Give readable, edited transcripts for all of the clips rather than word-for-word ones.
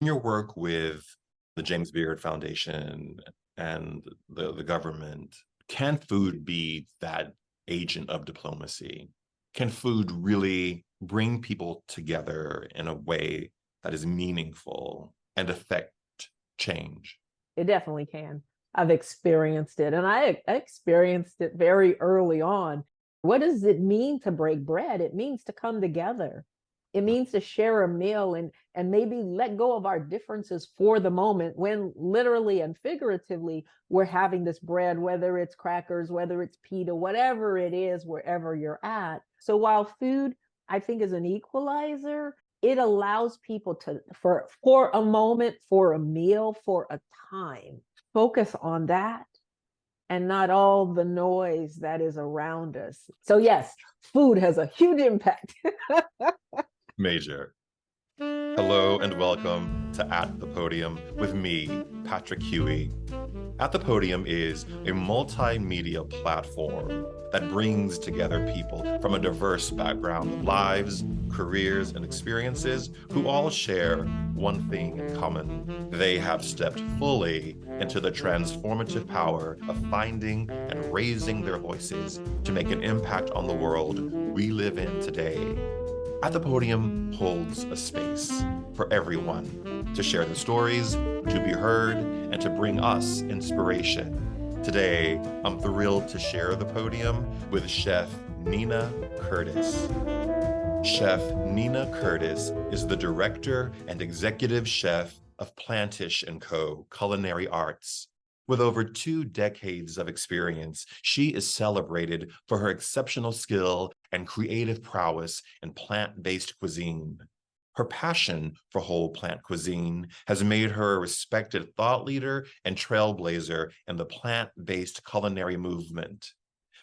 In your work with the James Beard Foundation and the government, can food be that agent of diplomacy? Can food really bring people together in a way that is meaningful and affect change? It definitely can. I've experienced it, and I experienced it very early on. What does it mean to break bread? It means to come together. It means to share a meal and maybe let go of our differences for the moment when literally and figuratively we're having this bread, whether it's crackers, whether it's pita, whatever it is, wherever you're at. So while food, I think, is an equalizer, it allows people to for a moment, for a meal, for a time, focus on that and not all the noise that is around us. So yes, food has a huge impact. Major. Hello and welcome to At the Podium with me, Patrick Huey. At the Podium is a multimedia platform that brings together people from a diverse background of lives, careers, and experiences who all share one thing in common. They have stepped fully into the transformative power of finding and raising their voices to make an impact on the world we live in today. At the Podium holds a space for everyone to share their stories, to be heard, and to bring us inspiration. Today, I'm thrilled to share the podium with Chef Nina Curtis. Chef Nina Curtis is the director and executive chef of Plantish & Co. Culinary Arts. With over 2 decades of experience, she is celebrated for her exceptional skill and creative prowess in plant-based cuisine. Her passion for whole plant cuisine has made her a respected thought leader and trailblazer in the plant-based culinary movement.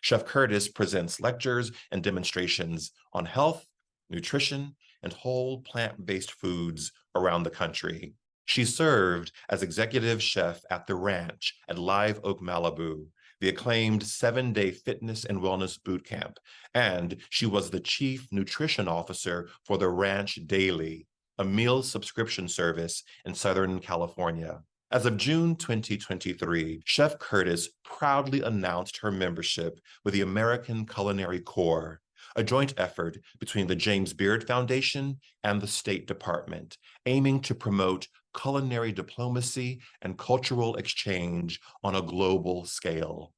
Chef Curtis presents lectures and demonstrations on health, nutrition, and whole plant-based foods around the country. She served as executive chef at The Ranch at Live Oak, Malibu, the acclaimed 7-day fitness and wellness boot camp, and she was the chief nutrition officer for The Ranch Daily, a meal subscription service in Southern California. As of June 2023, Chef Curtis proudly announced her membership with the American Culinary Corps, a joint effort between the James Beard Foundation and the State Department, aiming to promote culinary diplomacy and cultural exchange on a global scale.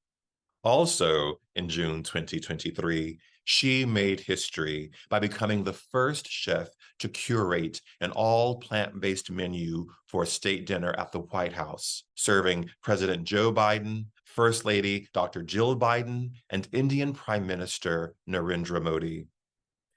Also, in June 2023, she made history by becoming the first chef to curate an all plant-based menu for a state dinner at the White House, serving President Joe Biden, First Lady Dr. Jill Biden, and Indian Prime Minister Narendra Modi.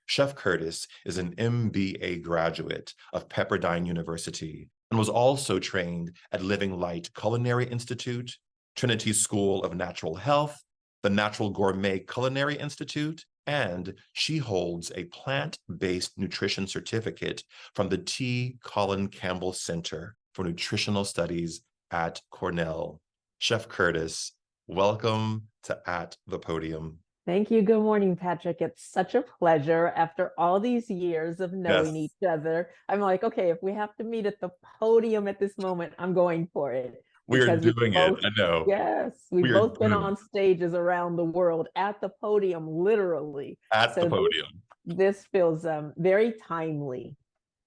Chef Curtis is an MBA graduate of Pepperdine University and was also trained at Living Light Culinary Institute, Trinity School of Natural Health, the Natural Gourmet Culinary Institute, and she holds a plant-based nutrition certificate from the T. Colin Campbell Center for Nutritional Studies at Cornell. Chef Curtis, welcome to At the Podium. Thank you. Good morning, Patrick. It's such a pleasure after all these years of knowing Yes, each other. I'm like, okay, if we have to meet at the podium at this moment, I'm going for it we are because we doing it. both, I know. yes, we've We are both been doing on stages around the world at the podium, literally. at the So podium. this feels very timely.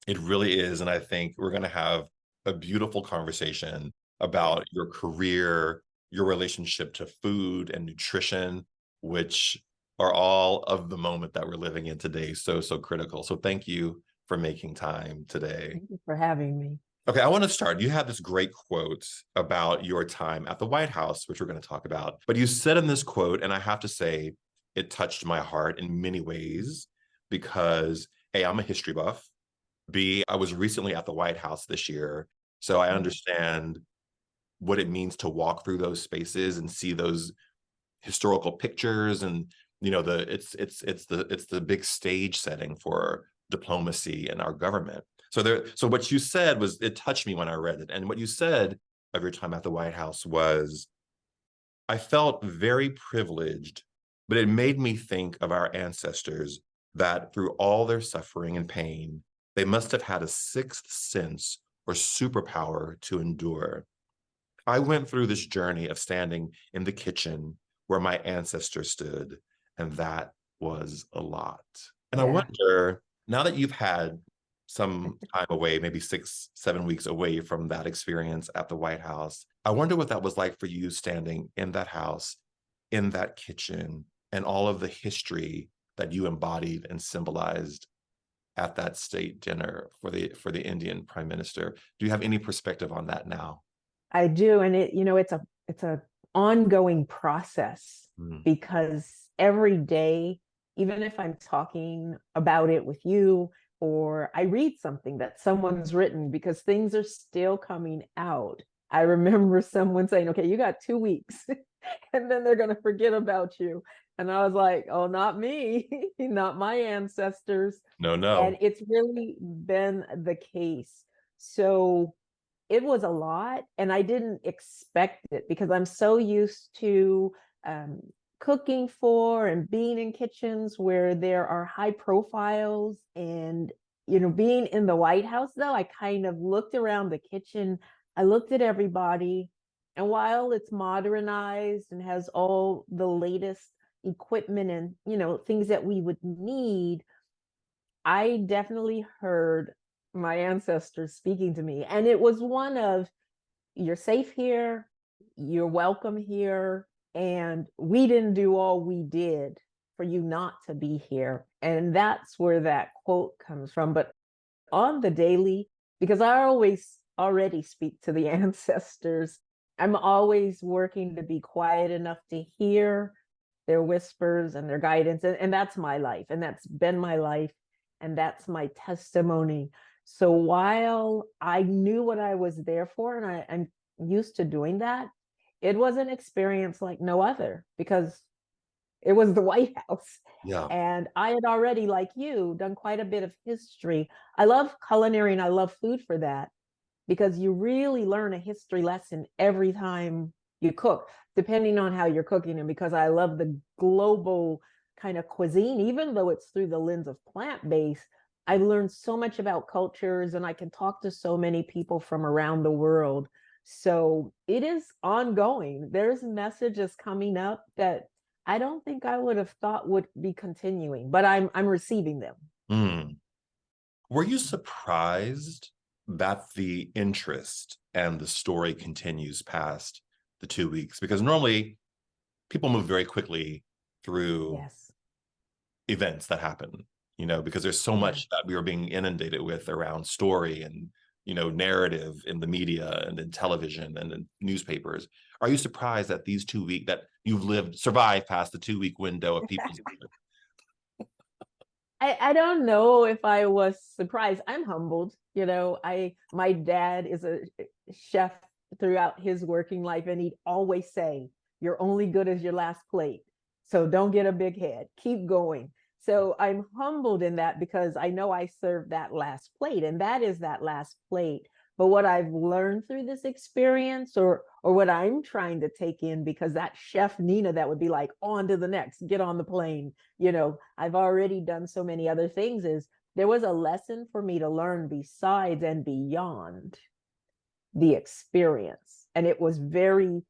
It really is. And I think we're going to have a beautiful conversation about your career, your relationship to food and nutrition, which are all of the moment that we're living in today. So critical. So thank you for making time today. Thank you for having me. Okay, I want to start. You had this great quote about your time at the White House, which we're going to talk about. But you said in this quote, and I have to say, it touched my heart in many ways because A, I'm a history buff. B, I was recently at the White House this year, so I understand what it means to walk through those spaces and see those historical pictures, and it's the big stage setting for diplomacy in our government. So what you said was, it touched me when I read it, and what you said of your time at the White House was, I felt very privileged, but it made me think of our ancestors, that through all their suffering and pain, they must have had a sixth sense or superpower to endure. I went through this journey of standing in the kitchen where my ancestors stood, and that was a lot. And I Yeah. wonder, now that you've had some time away, maybe 6-7 weeks away from that experience at the White House, I wonder what that was like for you standing in that house, in that kitchen, and all of the history that you embodied and symbolized at that state dinner for the Indian Prime Minister. Do you have any perspective on that now? I do. And it's a ongoing process, Mm. because every day, even if I'm talking about it with you, or I read something that someone's written, because things are still coming out. I remember someone saying, okay, you got 2 weeks and then they're going to forget about you. And I was like, oh, not me, not my ancestors. No, And no. it's really been the case. So it was a lot, and I didn't expect it because I'm so used to um, cooking for and being in kitchens where there are high profiles. And being in the White House, though, I kind of looked around the kitchen. I looked at everybody, and while it's modernized and has all the latest equipment and things that we would need, I definitely heard my ancestors speaking to me. And it was one of, you're safe here, you're welcome here, and we didn't do all we did for you not to be here. And that's where that quote comes from. But on the daily, because I always already speak to the ancestors, I'm always working to be quiet enough to hear their whispers and their guidance. And that's my life. And that's been my life. And that's my testimony. So while I knew what I was there for, and I'm used to doing that, it was an experience like no other, because it was the White House. Yeah. And I had already, like you, done quite a bit of history. I love culinary and I love food for that, because you really learn a history lesson every time you cook, depending on how you're cooking. And because I love the global kind of cuisine, even though it's through the lens of plant-based, I've learned so much about cultures, and I can talk to so many people from around the world. So it is ongoing. There's messages coming up that I don't think I would have thought would be continuing, but I'm receiving them. Mm. Were you surprised that the interest and the story continues past the 2 weeks? Because normally people move very quickly through Yes. events that happen, because there's so Yeah. much that we are being inundated with around story and, narrative in the media and in television and in newspapers. Are you surprised that these 2 weeks that you've survived past the 2 week window of people's I don't know if I was surprised. I'm humbled. My dad is a chef throughout his working life, and he'd always say, "You're only good as your last plate. So don't get a big head. Keep going." So I'm humbled in that, because I know I served that last plate, and that is that last plate. But what I've learned through this experience, or what I'm trying to take in, because that chef Nina that would be like, on to the next, get on the plane, I've already done so many other things, is there was a lesson for me to learn besides and beyond the experience. And it was very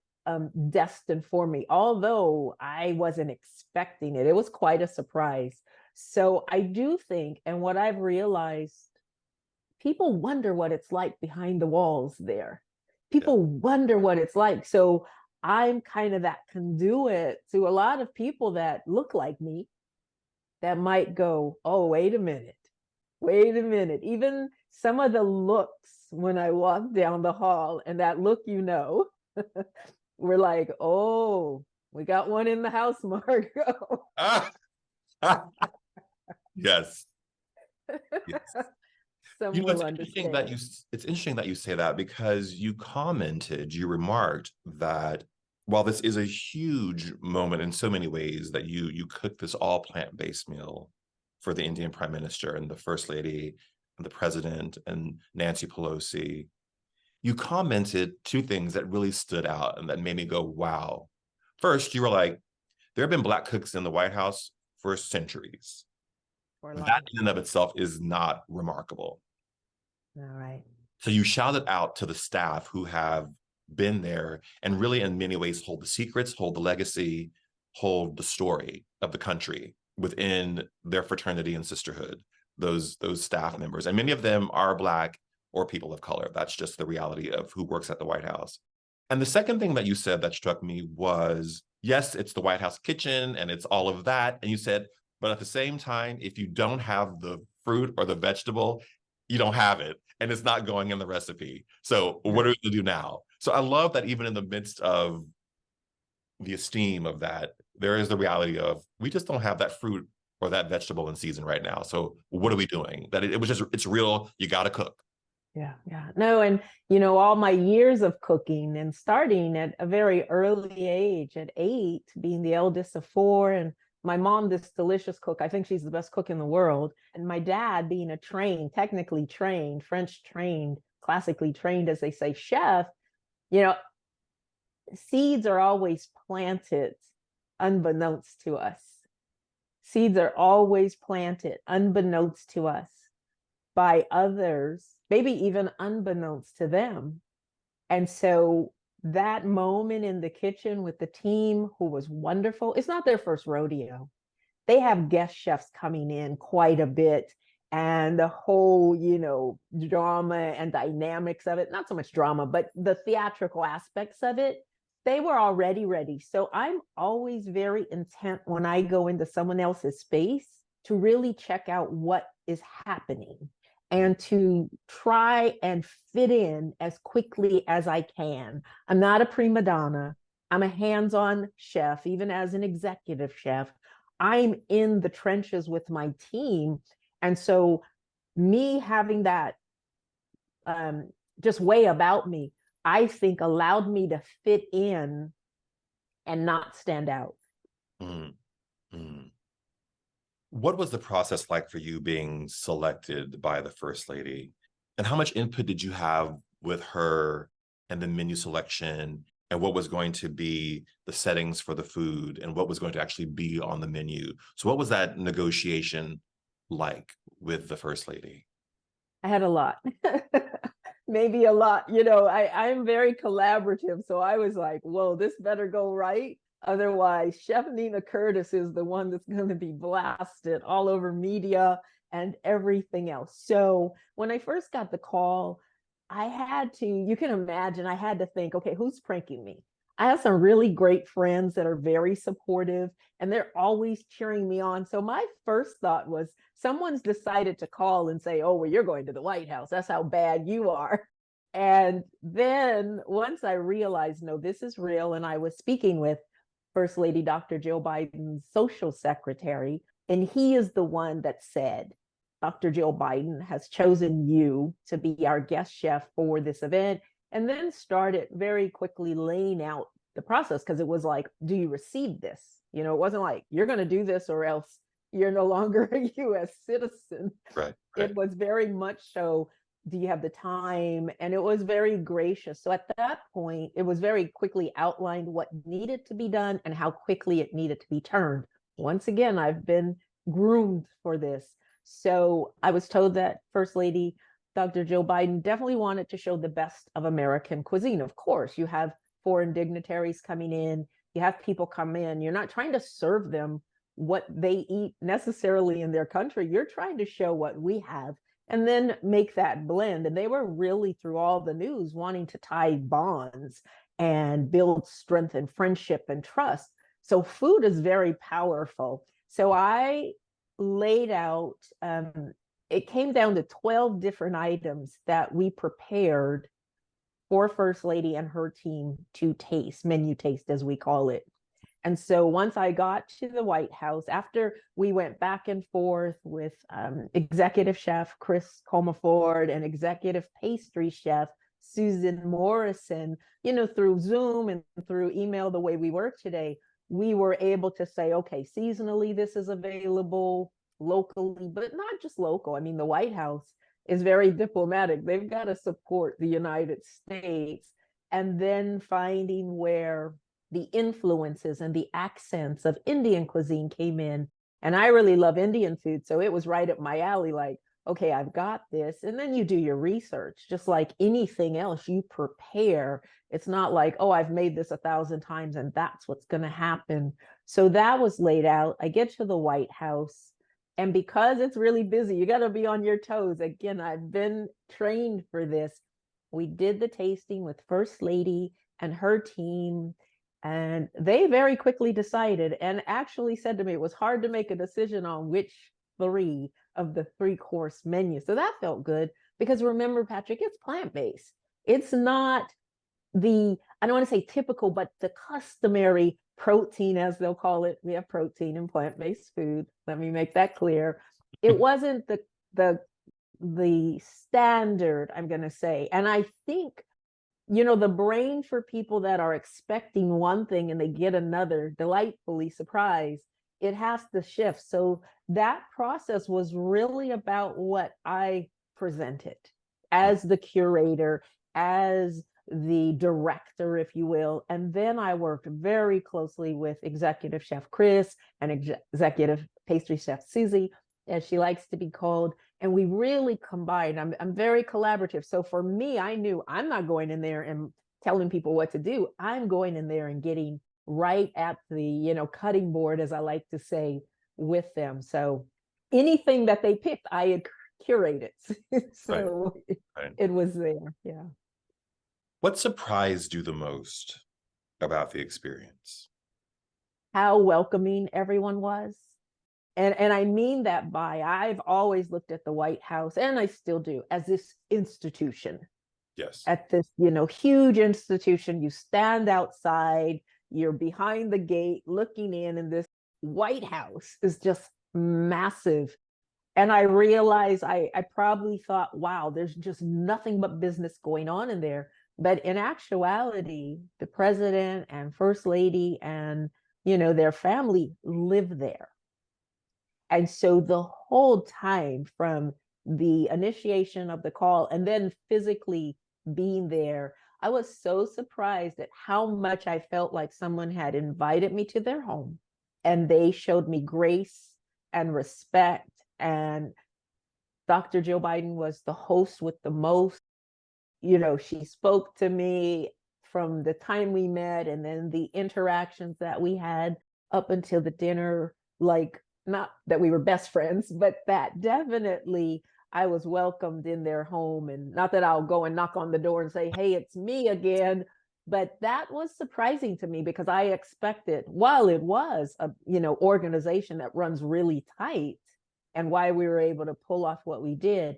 destined for me, although I wasn't expecting it. It was quite a surprise. So I do think, and what I've realized, people wonder what it's like behind the walls there. Yeah. People wonder what it's like. So I'm kind of that conduit to a lot of people that look like me, that might go, oh, wait a minute. Wait a minute. Even some of the looks when I walk down the hall, and that look, we're like, oh, we got one in the house, Margot. Ah! Yes. Yes. Some will It's understand. interesting that you say that, because you remarked that while this is a huge moment in so many ways, that you cook this all plant-based meal for the Indian Prime Minister and the First Lady and the President and Nancy Pelosi, you commented two things that really stood out and that made me go, wow. First, you were like, there have been Black cooks in the White House for centuries. For That life. in and of itself is not remarkable. All right. So you shouted out to the staff who have been there and really in many ways hold the secrets, hold the legacy, hold the story of the country within their fraternity and sisterhood, those staff members. And many of them are Black or people of color. That's just the reality of who works at the White House. And the second thing that you said that struck me was, yes, it's the White House kitchen and it's all of that. And you said, but at the same time, if you don't have the fruit or the vegetable, you don't have it. And it's not going in the recipe. So what are we going to do now? So I love that even in the midst of the esteem of that, there is the reality of we just don't have that fruit or that vegetable in season right now. So what are we doing? That it was just, it's real. You got to cook. Yeah, yeah. No, and all my years of cooking and starting at a very early age, at 8, being the eldest of 4, and my mom, this delicious cook, I think she's the best cook in the world. And my dad being a technically trained, French trained, classically trained, as they say, chef, seeds are always planted unbeknownst to us. Seeds are always planted unbeknownst to us by others, maybe even unbeknownst to them. And so that moment in the kitchen with the team, who was wonderful, it's not their first rodeo. They have guest chefs coming in quite a bit, and the whole, drama and dynamics of it, not so much drama, but the theatrical aspects of it, they were already ready. So I'm always very intent when I go into someone else's space to really check out what is happening and to try and fit in as quickly as I can. I'm not a prima donna. I'm a hands-on chef, even as an executive chef. I'm in the trenches with my team. And so me having that just way about me, I think allowed me to fit in and not stand out. Mm, mm. What was the process like for you being selected by the First Lady? And how much input did you have with her and the menu selection and what was going to be the settings for the food and what was going to actually be on the menu? So what was that negotiation like with the First Lady? I had a lot. Maybe a lot. I'm very collaborative. So I was like, whoa, this better go right. Otherwise, Chef Nina Curtis is the one that's going to be blasted all over media and everything else. So when I first got the call, I had to, you can imagine, I had to think, okay, who's pranking me? I have some really great friends that are very supportive and they're always cheering me on. So my first thought was someone's decided to call and say, oh, well, you're going to the White House. That's how bad you are. And then once I realized, no, this is real. And I was speaking with First Lady Dr. Jill Biden's social secretary, and he is the one that said, Dr. Jill Biden has chosen you to be our guest chef for this event, and then started very quickly laying out the process, because it was like, do you receive this? It wasn't like, you're going to do this or else you're no longer a U.S. citizen. Right. It was very much so, do you have the time? And it was very gracious. So at that point, it was very quickly outlined what needed to be done and how quickly it needed to be turned. Once again, I've been groomed for this. So I was told that First Lady Dr. Jill Biden definitely wanted to show the best of American cuisine. Of course, you have foreign dignitaries coming in, you have people come in, you're not trying to serve them what they eat necessarily in their country. You're trying to show what we have and then make that blend. And they were really, through all the news, wanting to tie bonds and build strength and friendship and trust. So food is very powerful. So I laid out, it came down to 12 different items that we prepared for First Lady and her team to taste, menu taste, as we call it. And so once I got to the White House, after we went back and forth with executive chef Chris Comaford and executive pastry chef Susan Morrison, through Zoom and through email, the way we work today, we were able to say, okay, seasonally, this is available, locally, but not just local. I mean, the White House is very diplomatic. They've got to support the United States. And then finding where the influences and the accents of Indian cuisine came in. And I really love Indian food. So it was right up my alley. Like, okay, I've got this. And then you do your research, just like anything else, you prepare. It's not like, oh, I've made this 1,000 times and that's what's going to happen. So that was laid out. I get to the White House. And because it's really busy, you got to be on your toes. Again, I've been trained for this. We did the tasting with First Lady and her team. And they very quickly decided and actually said to me, it was hard to make a decision on which 3 of the 3-course menu. So that felt good because remember, Patrick, it's plant-based. It's not the, I don't want to say typical, but the customary protein, as they'll call it. We have protein in plant-based food. Let me make that clear. It wasn't the standard, I'm going to say. And I think, the brain for people that are expecting one thing and they get another, delightfully surprised, it has to shift. So that process was really about what I presented as the curator, as the director, if you will. And then I worked very closely with executive chef Chris and executive pastry chef Susie, as she likes to be called. And we really combined. I'm very collaborative. So for me, I knew I'm not going in there and telling people what to do. I'm going in there and getting right at the, cutting board, as I like to say, with them. So anything that they picked, I had curated. So Right. it was there. Yeah. What surprised you the most about the experience? How welcoming everyone was. And I mean that by, I've always looked at the White House, and I still do, as this institution. Yes. At this, huge institution. You stand outside, you're behind the gate looking in, and this White House is just massive. And I realized I probably thought, wow, there's just nothing but business going on in there. But in actuality, the president and First Lady and, their family live there. And so the whole time from the initiation of the call and then physically being there, I was so surprised at how much I felt like someone had invited me to their home and they showed me grace and respect. And Dr. Joe Biden was the host with the most. She spoke to me from the time we met and then the interactions that we had up until the dinner, like, not that we were best friends, but that definitely I was welcomed in their home. And not that I'll go and knock on the door and say, hey, it's me again. But that was surprising to me because I expected, while it was a organization that runs really tight, and why we were able to pull off what we did,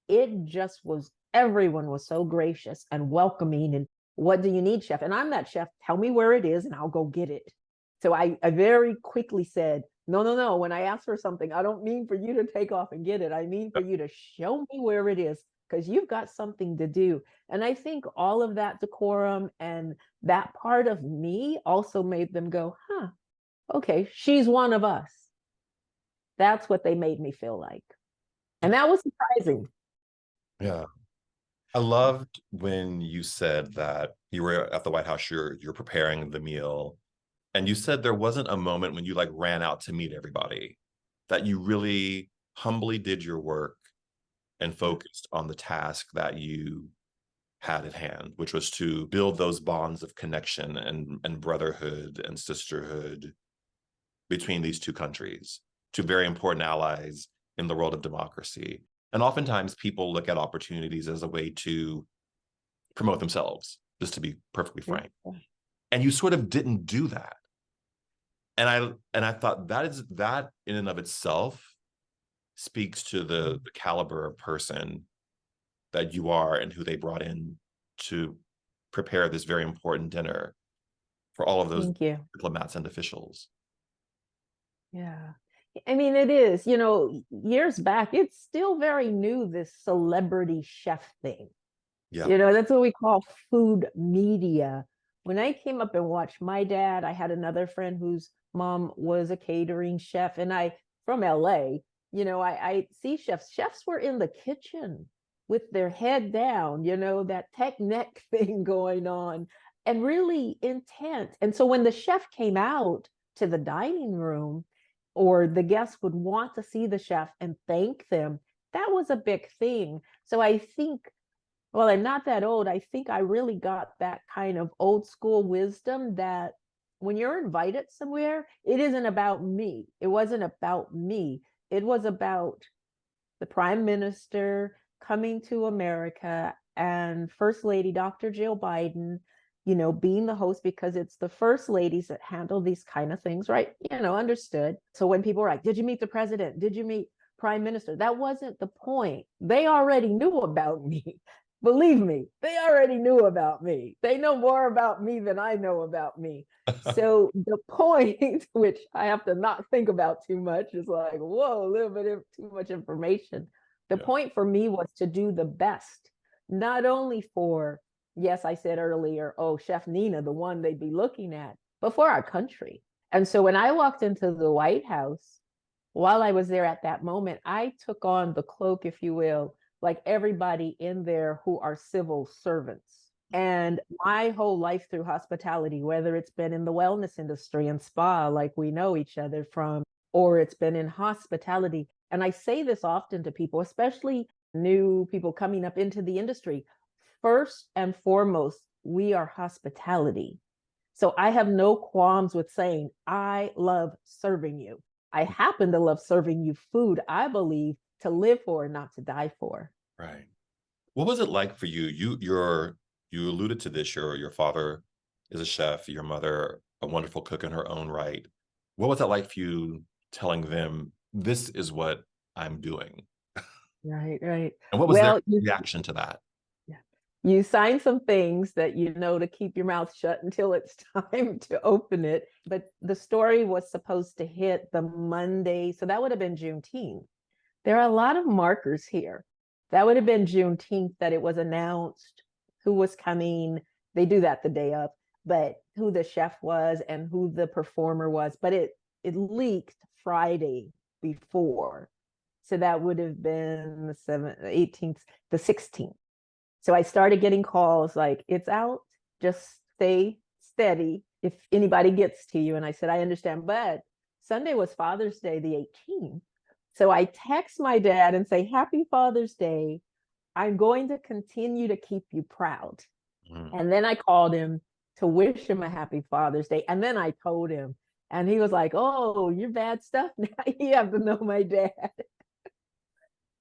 it just was, everyone was so gracious and welcoming. And what do you need, chef? And I'm that chef. Tell me where it is and I'll go get it. So I very quickly said, no. When I ask for something, I don't mean for you to take off and get it. I mean for you to show me where it is because you've got something to do. And I think all of that decorum and that part of me also made them go, okay, she's one of us. That's what they made me feel like. And that was surprising. Yeah. I loved when you said that you were at the White House, you're preparing the meal. And you said there wasn't a moment when you like ran out to meet everybody, that you really humbly did your work and focused on the task that you had at hand, which was to build those bonds of connection and brotherhood and sisterhood between these two countries, two very important allies in the world of democracy. And oftentimes people look at opportunities as a way to promote themselves, just to be perfectly frank. And you sort of didn't do that. And I thought that in and of itself speaks to the caliber of person that you are and who they brought in to prepare this very important dinner for all of those diplomats and officials. Yeah. I mean, it is, years back, it's still very new, this celebrity chef thing. Yeah. That's what we call food media. When I came up and watched my dad, I had another friend whose mom was a catering chef, and from LA, I see chefs. Chefs were in the kitchen with their head down, that tech neck thing going on, and really intent. And so when the chef came out to the dining room, or the guests would want to see the chef and thank them, that was a big thing. So I think, well, I'm not that old. I think I really got that kind of old school wisdom that when you're invited somewhere, it isn't about me. It wasn't about me. It was about the prime minister coming to America and First Lady Dr. Jill Biden, being the host because it's the first ladies that handle these kind of things, right? Understood. So when people were like, did you meet the president? Did you meet prime minister? That wasn't the point. They already knew about me. Believe me, they already knew about me. They know more about me than I know about me. So the point, which I have to not think about too much, is like, whoa, a little bit of too much information. The point for me was to do the best, not only for, yes, I said earlier, oh, Chef Nina, the one they'd be looking at, but for our country. And so when I walked into the White House, while I was there at that moment, I took on the cloak, if you will, like everybody in there who are civil servants. And my whole life through hospitality, whether it's been in the wellness industry and spa, like we know each other from, or it's been in hospitality. And I say this often to people, especially new people coming up into the industry. First and foremost, we are hospitality. So I have no qualms with saying, I love serving you. I happen to love serving you food, I believe, to live for, not to die for. Right. What was it like for you? You alluded to this. Your father is a chef. Your mother, a wonderful cook in her own right. What was it like for you telling them this is what I'm doing? Right, right. And what was their Well, reaction to that? you sign some things that to keep your mouth shut until it's time to open it. But the story was supposed to hit the Monday, so that would have been Juneteenth. There are a lot of markers here. That would have been Juneteenth that it was announced who was coming. They do that the day of, but who the chef was and who the performer was. But it leaked Friday before. So that would have been the 7th, 18th, the 16th. So I started getting calls like, it's out, just stay steady if anybody gets to you. And I said, I understand, but Sunday was Father's Day, the 18th. So I text my dad and say, Happy Father's Day. I'm going to continue to keep you proud. And then I called him to wish him a happy Father's Day. And then I told him, and he was like, oh, you're bad stuff now. You have to know my dad.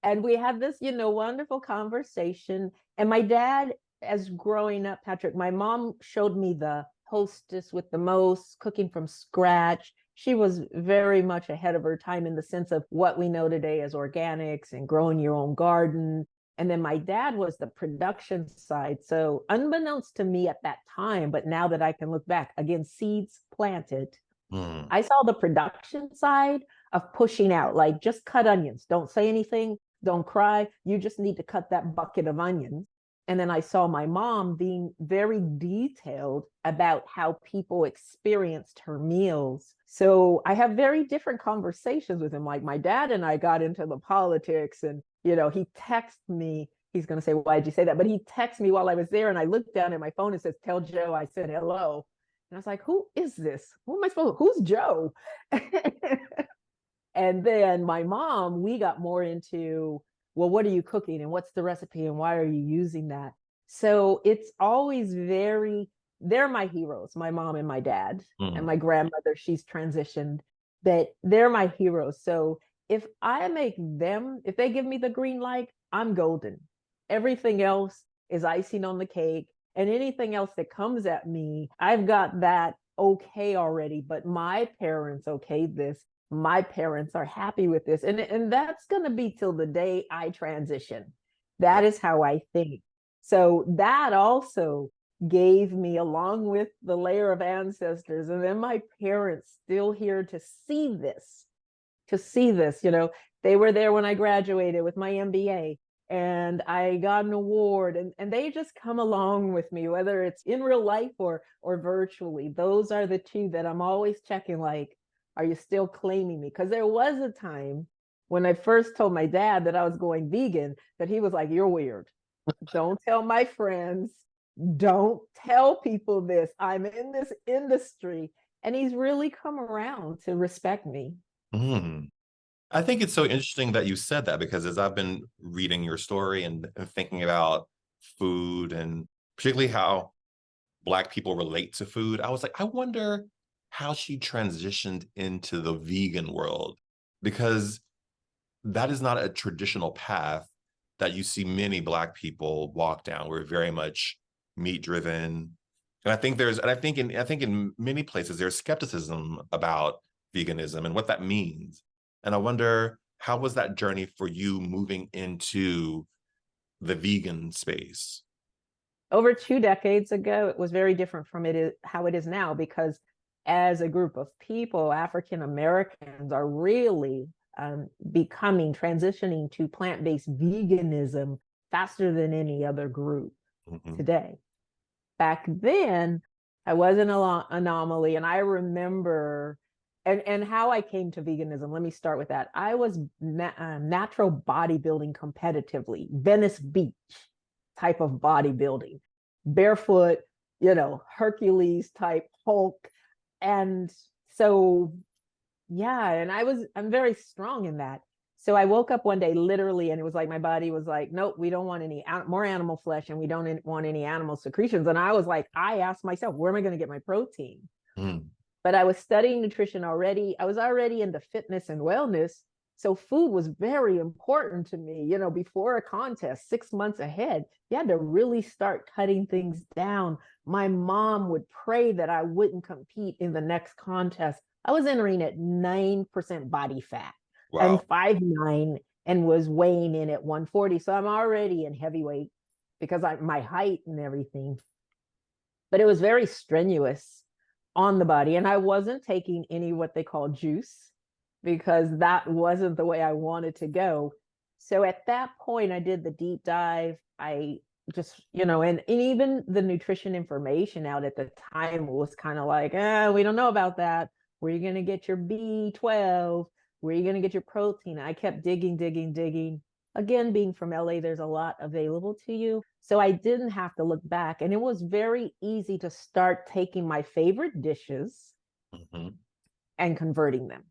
And we had this, wonderful conversation. And my dad, as growing up, Patrick, my mom showed me the hostess with the most, cooking from scratch. She was very much ahead of her time in the sense of what we know today as organics and growing your own garden. And then my dad was the production side. So unbeknownst to me at that time, but now that I can look back, again, seeds planted. I saw the production side of pushing out, like just cut onions. Don't say anything. Don't cry. You just need to cut that bucket of onions. And then I saw my mom being very detailed about how people experienced her meals. So I have very different conversations with him. Like my dad and I got into the politics and, he texted me. He's going to say, why'd you say that? But he texted me while I was there and I looked down at my phone and says, tell Joe I said hello. And I was like, who is this? Who am I supposed to, who's Joe? And then my mom, we got more into, well, what are you cooking and what's the recipe and why are you using that? So it's always they're my heroes, my mom and my dad and my grandmother, she's transitioned, but they're my heroes. So if they give me the green light, I'm golden. Everything else is icing on the cake. And anything else that comes at me, I've got that okay already, but my parents okayed this. My parents are happy with this. And that's going to be till the day I transition. That is how I think. So that also gave me, along with the layer of ancestors, and then my parents still here to see this, they were there when I graduated with my MBA and I got an award and they just come along with me, whether it's in real life or virtually. Those are the two that I'm always checking, like, are you still claiming me? Because there was a time when I first told my dad that I was going vegan, that he was like, you're weird. Don't tell my friends. Don't tell people this. I'm in this industry. And he's really come around to respect me. I think it's so interesting that you said that because as I've been reading your story and thinking about food and particularly how Black people relate to food, I was like, I wonder how she transitioned into the vegan world because that is not a traditional path that you see many Black people walk down. We're very much meat driven. And I think in many places there's skepticism about veganism and what that means. And I wonder how was that journey for you moving into the vegan space? Over 2 decades ago, it was very different from how it is now, because as a group of people, African Americans are really transitioning to plant-based veganism faster than any other group Mhm. today. Back then, I was an anomaly, and I remember, and how I came to veganism. Let me start with that. I was natural bodybuilding competitively, Venice Beach type of bodybuilding, barefoot, Hercules type Hulk. And so, yeah, and I'm very strong in that. So I woke up one day literally, and it was like my body was like, nope, we don't want any more animal flesh, and we don't want any animal secretions. And I was like, I asked myself, where am I going to get my protein? Mm. But I was studying nutrition already. I was already into fitness and wellness. So food was very important to me. Before a contest, 6 months ahead, you had to really start cutting things down. My mom would pray that I wouldn't compete in the next contest. I was entering at 9% body fat. I'm Wow. 5'9" and was weighing in at 140. So I'm already in heavyweight because my height and everything. But it was very strenuous on the body. And I wasn't taking any what they call juice because that wasn't the way I wanted to go. So at that point, I did the deep dive. I just, and even the nutrition information out at the time was kind of like, we don't know about that. Where are you going to get your B12? Where are you going to get your protein? I kept digging, digging, digging. Again, being from LA, there's a lot available to you. So I didn't have to look back. And it was very easy to start taking my favorite dishes Mhm. and converting them.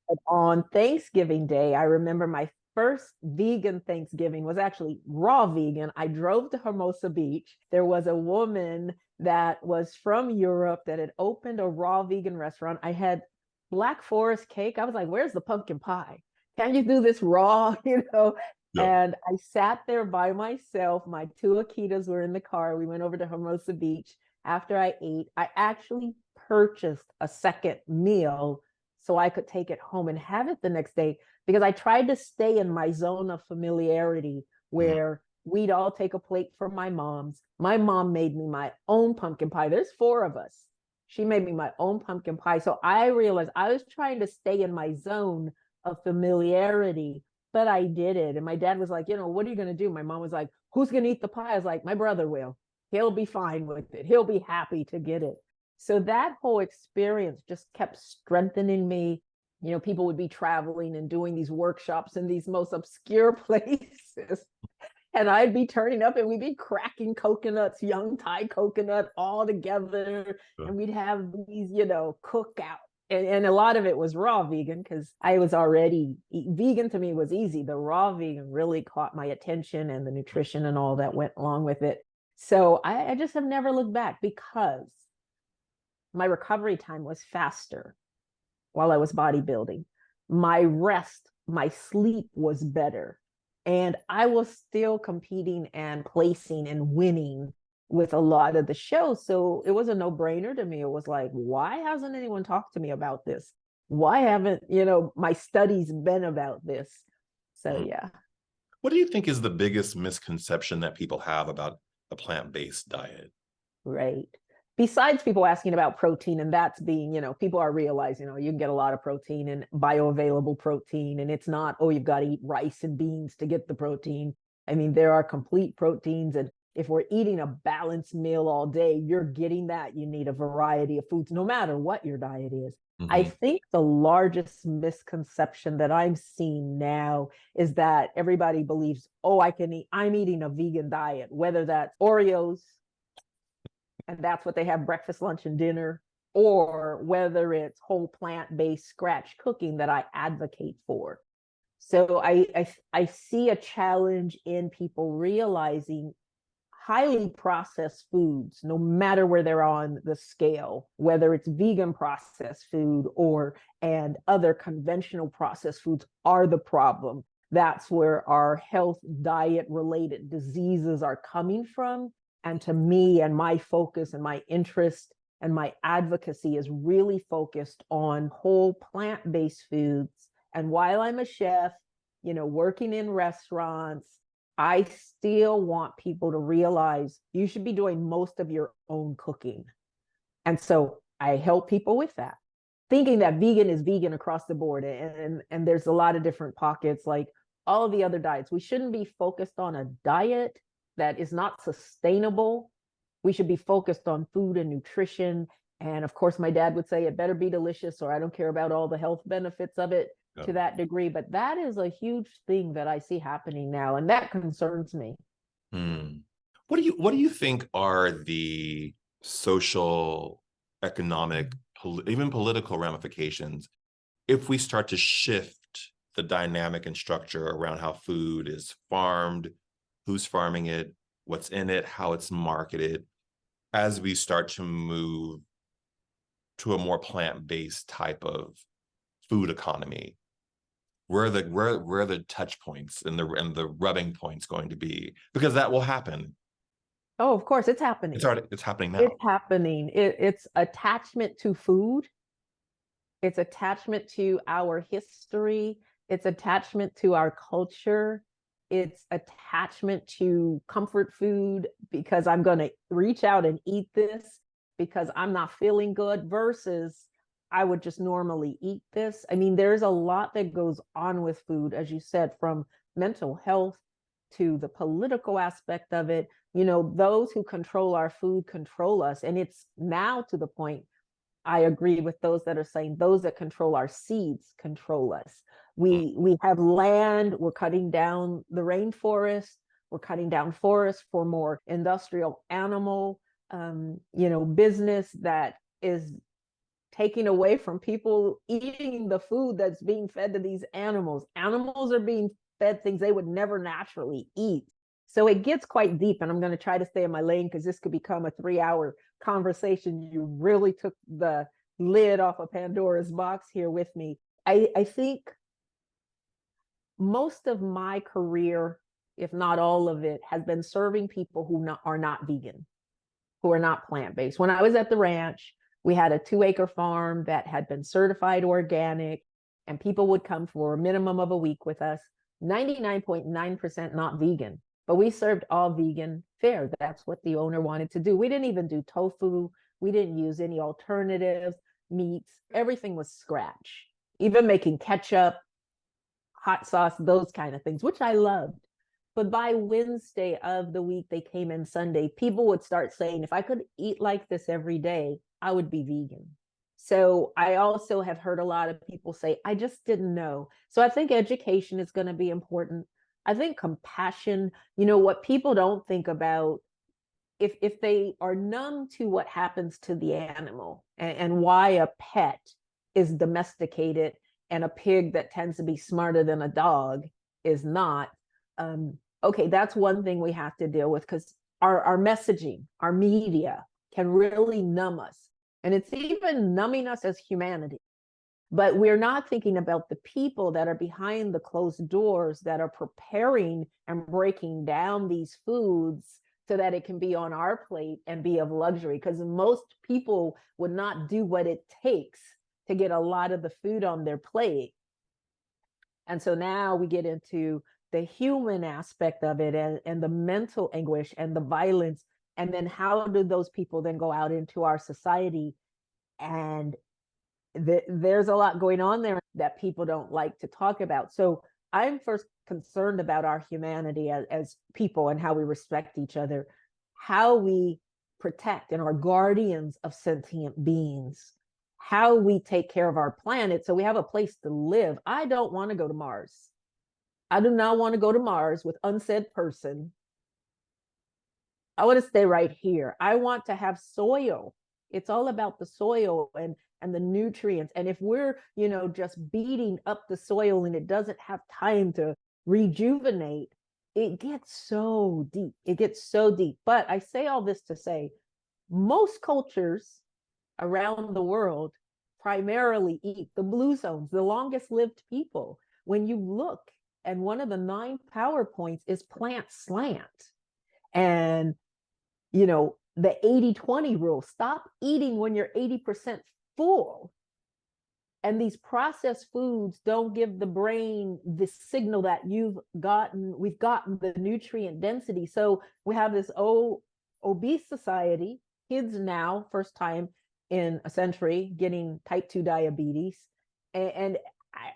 But on Thanksgiving Day, I remember my first vegan Thanksgiving was actually raw vegan. I drove to Hermosa Beach. There was a woman that was from Europe that had opened a raw vegan restaurant. I had Black Forest cake. I was like, where's the pumpkin pie? Can you do this raw? Yeah. And I sat there by myself. My two Akitas were in the car. We went over to Hermosa Beach. After I ate, I actually purchased a second meal so I could take it home and have it the next day, because I tried to stay in my zone of familiarity Mm. where we'd all take a plate from my mom's. My mom made me my own pumpkin pie. There's four of us. She made me my own pumpkin pie. So I realized I was trying to stay in my zone of familiarity, but I did it. And my dad was like, what are you going to do? My mom was like, who's going to eat the pie? I was like, my brother will. He'll be fine with it. He'll be happy to get it. So that whole experience just kept strengthening me. People would be traveling and doing these workshops in these most obscure places. And I'd be turning up and we'd be cracking coconuts, young Thai coconut all together. And we'd have these, cookout. And a lot of it was raw vegan because I was already vegan. To me was easy. The raw vegan really caught my attention, and the nutrition and all that went along with it. So I just have never looked back because my recovery time was faster while I was bodybuilding. My rest, my sleep was better. And I was still competing and placing and winning with a lot of the shows. So it was a no-brainer to me. It was like, why hasn't anyone talked to me about this? Why haven't, my studies been about this? So Mm. yeah. What do you think is the biggest misconception that people have about a plant-based diet? Right. Besides people asking about protein, and that's being, people are realizing, you can get a lot of protein and bioavailable protein. And it's not, oh, you've got to eat rice and beans to get the protein. I mean, there are complete proteins. And if we're eating a balanced meal all day, you're getting that. You need a variety of foods, no matter what your diet is. I Mhm. think the largest misconception that I'm seeing now is that everybody believes, oh, I'm eating a vegan diet, whether that's Oreos, and that's what they have breakfast, lunch, and dinner. or whether it's whole plant-based scratch cooking that I advocate for. So I see a challenge in people realizing highly processed foods, no matter where they're on the scale, whether it's vegan processed food and other conventional processed foods, are the problem. That's where our health diet related diseases are coming from. And to me, and my focus and my interest and my advocacy is really focused on whole plant-based foods. And while I'm a chef, working in restaurants, I still want people to realize you should be doing most of your own cooking. And so I help people with that, thinking that vegan is vegan across the board. And there's a lot of different pockets, like all of the other diets. We shouldn't be focused on a diet that is not sustainable. We should be focused on food and nutrition. And of course, my dad would say it better be delicious, or I don't care about all the health benefits of it to that degree. But that is a huge thing that I see happening now, and that concerns me. What do you think are the social, economic, even political ramifications if we start to shift the dynamic and structure around how food is farmed, who's farming it, what's in it, how it's marketed, as we start to move to a more plant-based type of food economy? Where are the touch points and the rubbing points going to be? Because that will happen. Oh, of course, it's happening. It's happening now. It's happening. It's attachment to food. It's attachment to our history. It's attachment to our culture. It's attachment to comfort food, because I'm going to reach out and eat this because I'm not feeling good, versus I would just normally eat this. I mean, there's a lot that goes on with food, as you said, from mental health to the political aspect of it. Those who control our food control us. And it's now to the point, I agree with those that are saying those that control our seeds control us. We have land, we're cutting down the rainforest, we're cutting down forests for more industrial animal, business that is taking away from people eating the food that's being fed to these animals. Animals are being fed things they would never naturally eat. So it gets quite deep, and I'm going to try to stay in my lane because this could become a 3-hour conversation. You really took the lid off of Pandora's box here with me. I think most of my career, if not all of it, has been serving people who are not vegan, who are not plant-based. When I was at the ranch, we had a 2-acre farm that had been certified organic, and people would come for a minimum of a week with us. 99.9% not vegan, but we served all vegan fare. That's what the owner wanted to do. We didn't even do tofu. We didn't use any alternatives, meats. Everything was scratch, even making ketchup, hot sauce, those kind of things, which I loved. But by Wednesday of the week, they came in Sunday, people would start saying, if I could eat like this every day, I would be vegan. So I also have heard a lot of people say, I just didn't know. So I think education is going to be important. I think compassion, what people don't think about, if they are numb to what happens to the animal and why a pet is domesticated and a pig that tends to be smarter than a dog is not, okay, that's one thing we have to deal with, because our messaging, our media can really numb us. And it's even numbing us as humanity. But we're not thinking about the people that are behind the closed doors that are preparing and breaking down these foods so that it can be on our plate and be of luxury. Because most people would not do what it takes to get a lot of the food on their plate. And so now we get into the human aspect of it, and the mental anguish and the violence. And then how do those people then go out into our society? And there's a lot going on there that people don't like to talk about. So I'm first concerned about our humanity as people and how we respect each other, how we protect and are guardians of sentient beings, how we take care of our planet so we have a place to live. I don't want to go to Mars. I do not want to go to Mars with unsaid person. I want to stay right here. I want to have soil It's all about the soil and the nutrients. And if we're, just beating up the soil and it doesn't have time to rejuvenate, it gets so deep. It gets so deep. But I say all this to say, most cultures around the world primarily eat the blue zones, the longest lived people. When you look, and one of the 9 power points is plant slant. And, the 80-20 rule, stop eating when you're 80% full. And these processed foods don't give the brain the signal that we've gotten the nutrient density. So we have this obese society, kids now, first time in a century, getting type 2 diabetes. And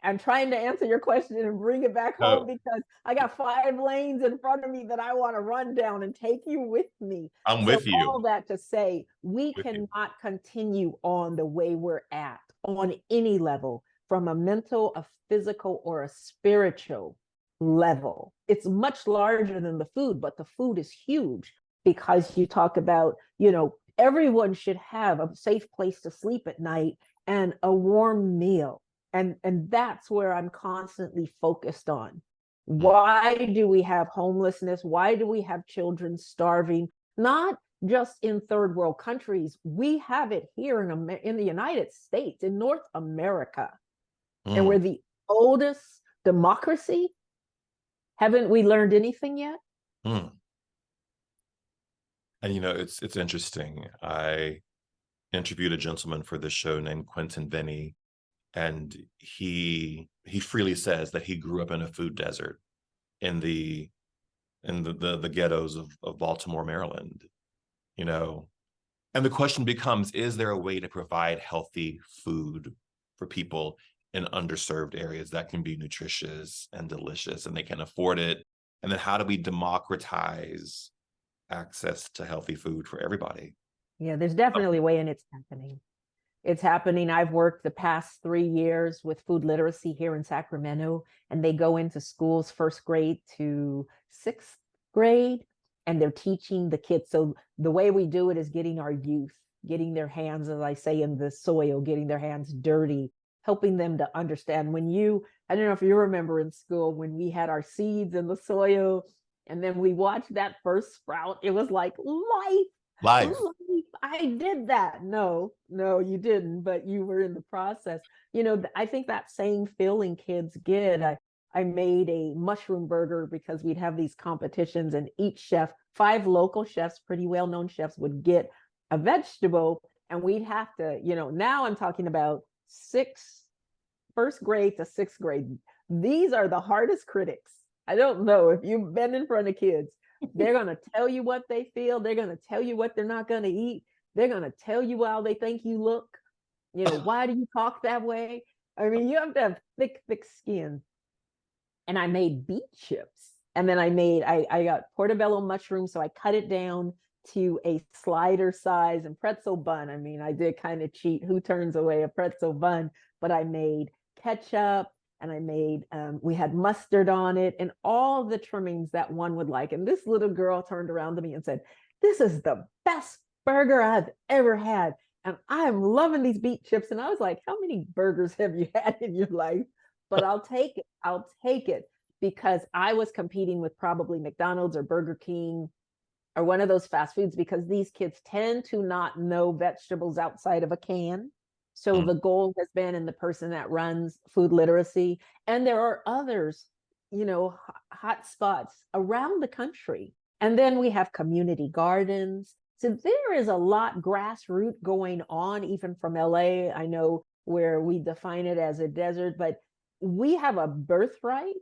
I'm trying to answer your question and bring it back home because I got 5 lanes in front of me that I want to run down and take you with me. I'm with you. All that to say, we cannot continue on the way we're at on any level, from a mental, a physical, or a spiritual level. It's much larger than the food, but the food is huge because you talk about, everyone should have a safe place to sleep at night and a warm meal. And that's where I'm constantly focused on. Why do we have homelessness? Why do we have children starving? Not just in third world countries. We have it here in the United States, in North America. And we're the oldest democracy. Haven't we learned anything yet? And it's interesting. I interviewed a gentleman for this show named Quentin Venny, and he freely says that he grew up in a food desert in the ghettos of Baltimore, Maryland. And the question becomes, is there a way to provide healthy food for people in underserved areas that can be nutritious and delicious and they can afford it? And then how do we democratize access to healthy food for everybody? Yeah, there's definitely a way, and it's happening. It's happening. I've worked the past 3 years with food literacy here in Sacramento, and they go into schools 1st grade to 6th grade, and they're teaching the kids. So the way we do it is getting our youth, getting their hands, as I say, in the soil, getting their hands dirty, helping them to understand. I don't know if you remember in school when we had our seeds in the soil, and then we watched that first sprout. It was like life. I did that. No, you didn't, but you were in the process. I think that same feeling kids get. I made a mushroom burger because we'd have these competitions, and each chef, 5 local chefs, pretty well-known chefs, would get a vegetable, and we'd have to, now I'm talking about 1st grade to 6th grade. These are the hardest critics. I don't know if you've been in front of kids. They're going to tell you what they feel. They're going to tell you what they're not going to eat. They're going to tell you how they think you look. Why do you talk that way? I mean, you have to have thick skin. And I made beet chips. And then I got portobello mushrooms. So I cut it down to a slider size and pretzel bun. I mean, I did kind of cheat. Who turns away a pretzel bun? But I made ketchup, and I made, we had mustard on it and all the trimmings that one would like. And this little girl turned around to me and said, "This is the best burger I've ever had. And I'm loving these beet chips." And I was like, how many burgers have you had in your life? But I'll take it because I was competing with probably McDonald's or Burger King or one of those fast foods, because these kids tend to not know vegetables outside of a can. So the goal has been, in the person that runs food literacy, and there are others, hot spots around the country. And then we have community gardens. So there is a lot grassroots going on, even from LA. I know where we define it as a desert, but we have a birthright.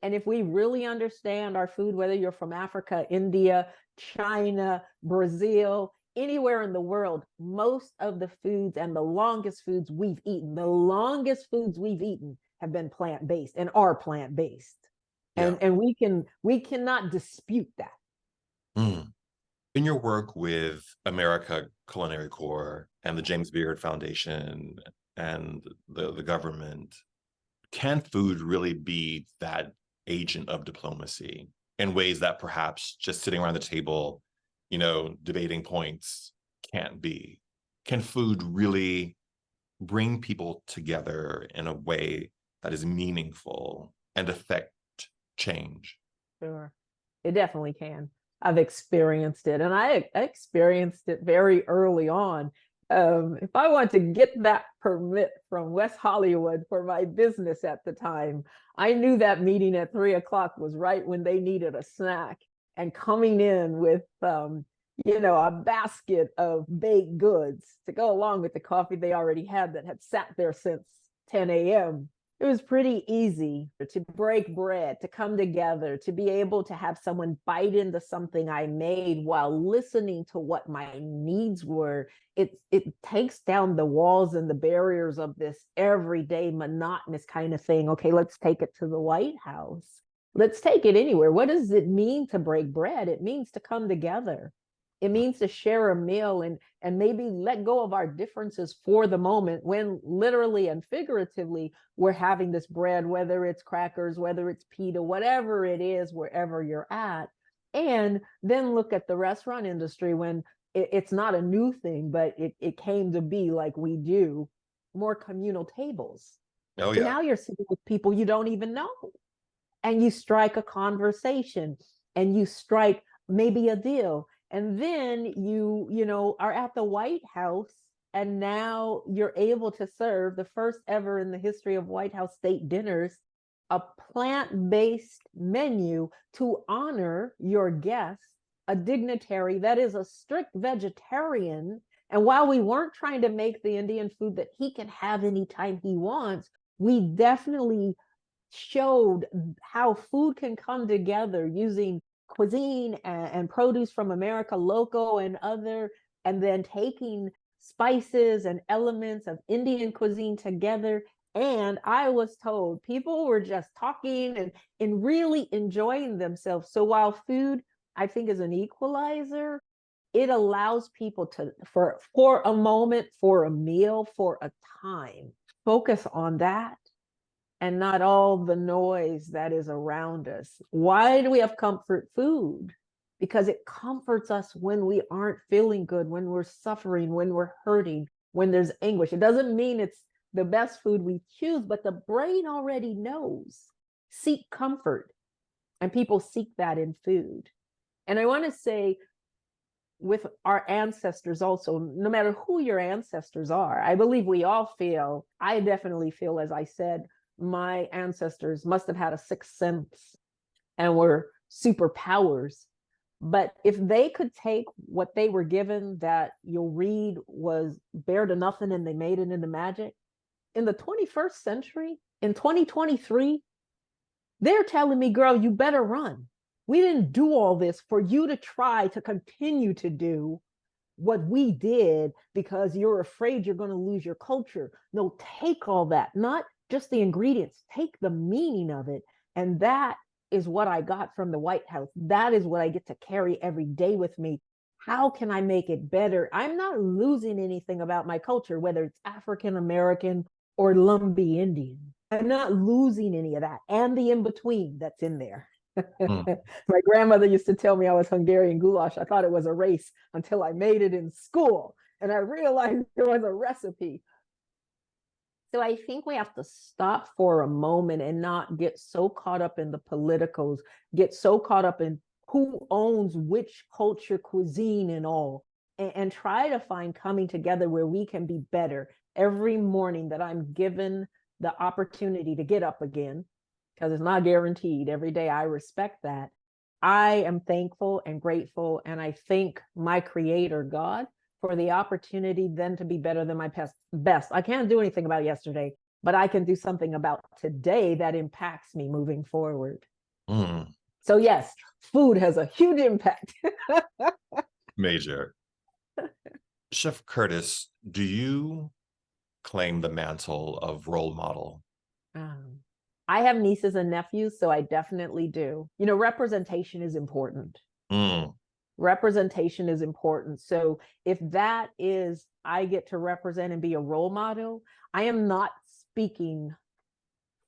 And if we really understand our food, whether you're from Africa, India, China, Brazil, anywhere in the world, most of the foods and the longest foods we've eaten have been plant-based and are plant-based. Yeah. And we cannot dispute that. In your work with America Culinary Corps and the James Beard Foundation and the government, can food really be that agent of diplomacy in ways that perhaps just sitting around the table, debating points can't be? can food really bring people together in a way that is meaningful and affect change? Sure. It definitely can. I've experienced it, and I experienced it very early on. If I want to get that permit from West Hollywood for my business at the time, I knew that meeting at 3 o'clock was right when they needed a snack. And coming in with, a basket of baked goods to go along with the coffee they already had that had sat there since 10 a.m. It was pretty easy to break bread, to come together, to be able to have someone bite into something I made while listening to what my needs were. It takes down the walls and the barriers of this everyday monotonous kind of thing. Okay, let's take it to the White House. Let's take it anywhere. What does it mean to break bread? It means to come together. It means to share a meal and maybe let go of our differences for the moment when literally and figuratively we're having this bread, whether it's crackers, whether it's pita, whatever it is, wherever you're at. And then look at the restaurant industry when it's not a new thing, but it came to be like we do, more communal tables. Oh, So yeah. now you're sitting with people you don't even know, and you strike a conversation and you strike maybe a deal. And then you are at the White House, and now you're able to serve the first ever in the history of White House state dinners, a plant-based menu to honor your guest, a dignitary that is a strict vegetarian. And while we weren't trying to make the Indian food that he can have anytime he wants, we definitely showed how food can come together using cuisine and produce from America, local and other, and then taking spices and elements of Indian cuisine together. And I was told people were just talking and really enjoying themselves. So while food, I think, is an equalizer, it allows people to, for a moment, for a meal, for a time, focus on that and not all the noise that is around us. Why do we have comfort food? Because it comforts us when we aren't feeling good, when we're suffering, when we're hurting, when there's anguish. It doesn't mean it's the best food we choose, but the brain already knows. Seek comfort, and people seek that in food. And I want to say, with our ancestors also, no matter who your ancestors are, I believe we all feel, I definitely feel, as I said, my ancestors must have had a sixth sense and were superpowers. But if they could take what they were given that you'll read was bare to nothing and they made it into magic, in the 21st century, in 2023, they're telling me, girl, you better run. We didn't do all this for you to try to continue to do what we did because you're afraid you're going to lose your culture. No, take all that, not just the ingredients, take the meaning of it. And that is what I got from the White House. That is what I get to carry every day with me. How can I make it better? I'm not losing anything about my culture, whether it's African American or Lumbee Indian. I'm not losing any of that and the in between that's in there. My grandmother used to tell me I was Hungarian goulash. I thought it was a race until I made it in school and I realized it was a recipe. So I think we have to stop for a moment and not get so caught up in the politicals, get so caught up in who owns which culture, cuisine, and all, and try to find coming together where we can be better. Every morning that I'm given the opportunity to get up again, because it's not guaranteed every day, I respect that. I am thankful and grateful, and I thank my creator, God, for the opportunity then to be better than my best. I can't do anything about yesterday, but I can do something about today that impacts me moving forward. So yes, food has a huge impact. Major. Chef Curtis, do you claim the mantle of role model? I have nieces and nephews, so I definitely do. Representation is important. Representation is important. So if that is, I get to represent and be a role model, I am not speaking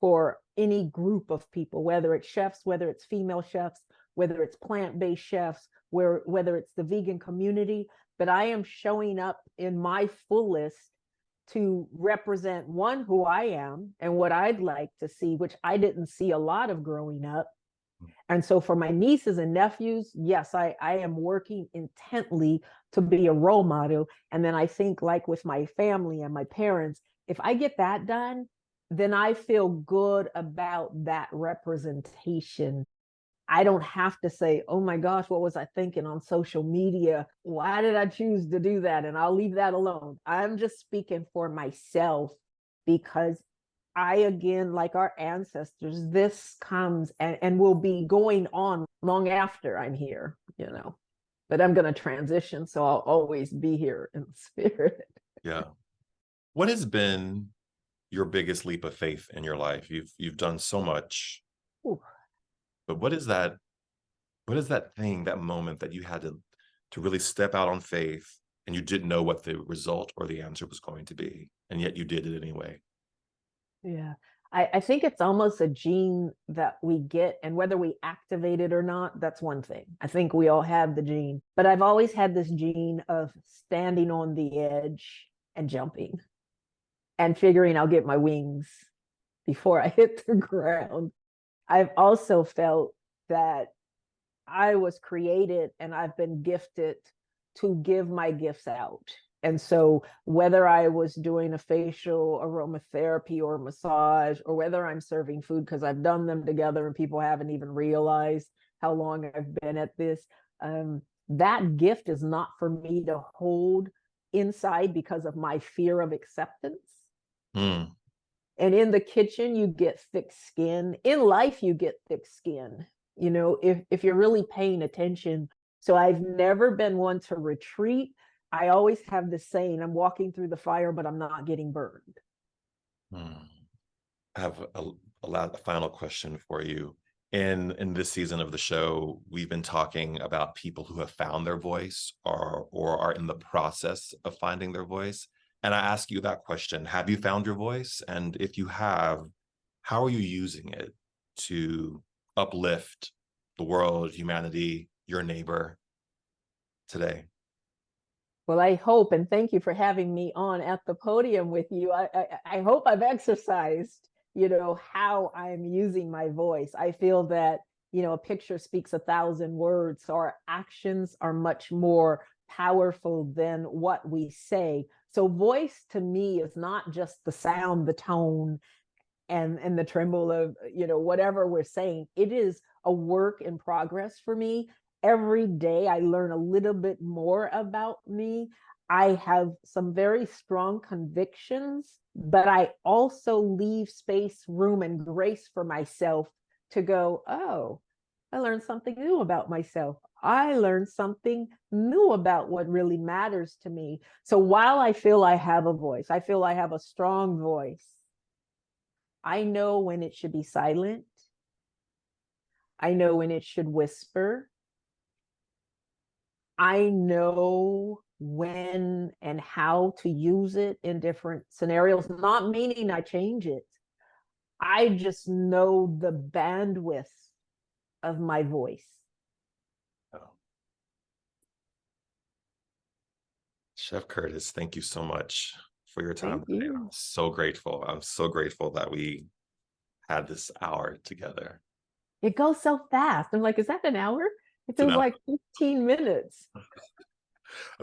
for any group of people, whether it's chefs, whether it's female chefs, whether it's plant-based chefs, whether it's the vegan community. but I am showing up in my fullest to represent one, who I am and what I'd like to see, which I didn't see a lot of growing up. And so for my nieces and nephews, yes, I am working intently to be a role model. And then I think, like with my family and my parents, if I get that done, then I feel good about that representation. I don't have to say, oh my gosh, what was I thinking on social media? Why did I choose to do that? And I'll leave that alone. I'm just speaking for myself, because I, again, like our ancestors, this comes and will be going on long after I'm here, but I'm going to transition. So I'll always be here in spirit. Yeah. What has been your biggest leap of faith in your life? You've done so much. Ooh. But what is that thing, that moment that you had to really step out on faith, and you didn't know what the result or the answer was going to be, and yet you did it anyway? Yeah. I think it's almost a gene that we get, and whether we activate it or not, that's one thing. I think we all have the gene, but I've always had this gene of standing on the edge and jumping and figuring I'll get my wings before I hit the ground. I've also felt that I was created and I've been gifted to give my gifts out. And so whether I was doing a facial aromatherapy or massage, or whether I'm serving food, because I've done them together and people haven't even realized how long I've been at this, that gift is not for me to hold inside because of my fear of acceptance. Mm. And in the kitchen, you get thick skin. In life, you get thick skin, if you're really paying attention. So I've never been one to retreat. I always have this saying, I'm walking through the fire, but I'm not getting burned. I have a final question for you. In this season of the show, we've been talking about people who have found their voice or are in the process of finding their voice. And I ask you that question: have you found your voice? And if you have, how are you using it to uplift the world, humanity, your neighbor today? Well, I hope, and thank you for having me on at the podium with you. I hope I've exercised, how I'm using my voice. I feel that, a picture speaks 1,000 words. So our actions are much more powerful than what we say. So voice to me is not just the sound, the tone, and the tremble of, whatever we're saying. It is a work in progress for me. Every day I learn a little bit more about me. I have some very strong convictions, but I also leave space, room, and grace for myself to go, oh, I learned something new about myself. I learned something new about what really matters to me. So while I feel I have a voice, I feel I have a strong voice, I know when it should be silent. I know when it should whisper. I know when and how to use it in different scenarios, not meaning I change it. I just know the bandwidth of my voice. Oh. Chef Curtis, thank you so much for your time today. I'm so grateful. I'm so grateful that we had this hour together. It goes so fast. I'm like, is that an hour? It feels like 15 minutes.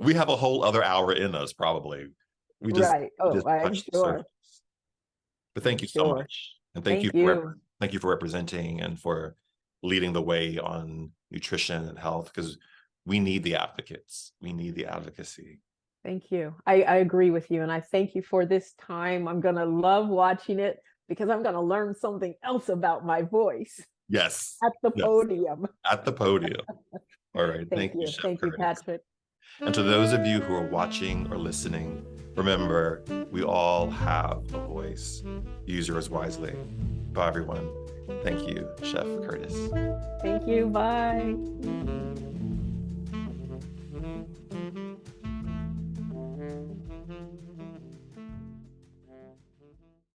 We have a whole other hour in us, probably. Right. Oh, I'm sure. But thank you so much. And thank you for representing and for leading the way on nutrition and health, because we need the advocates. We need the advocacy. Thank you. I agree with you. And I thank you for this time. I'm going to love watching it because I'm going to learn something else about my voice. Yes. At the podium. At the podium. All right. Thank you. Thank you, Patrick. And to those of you who are watching or listening, remember, we all have a voice. Use yours wisely. Bye, everyone. Thank you, Chef Curtis. Thank you. Bye.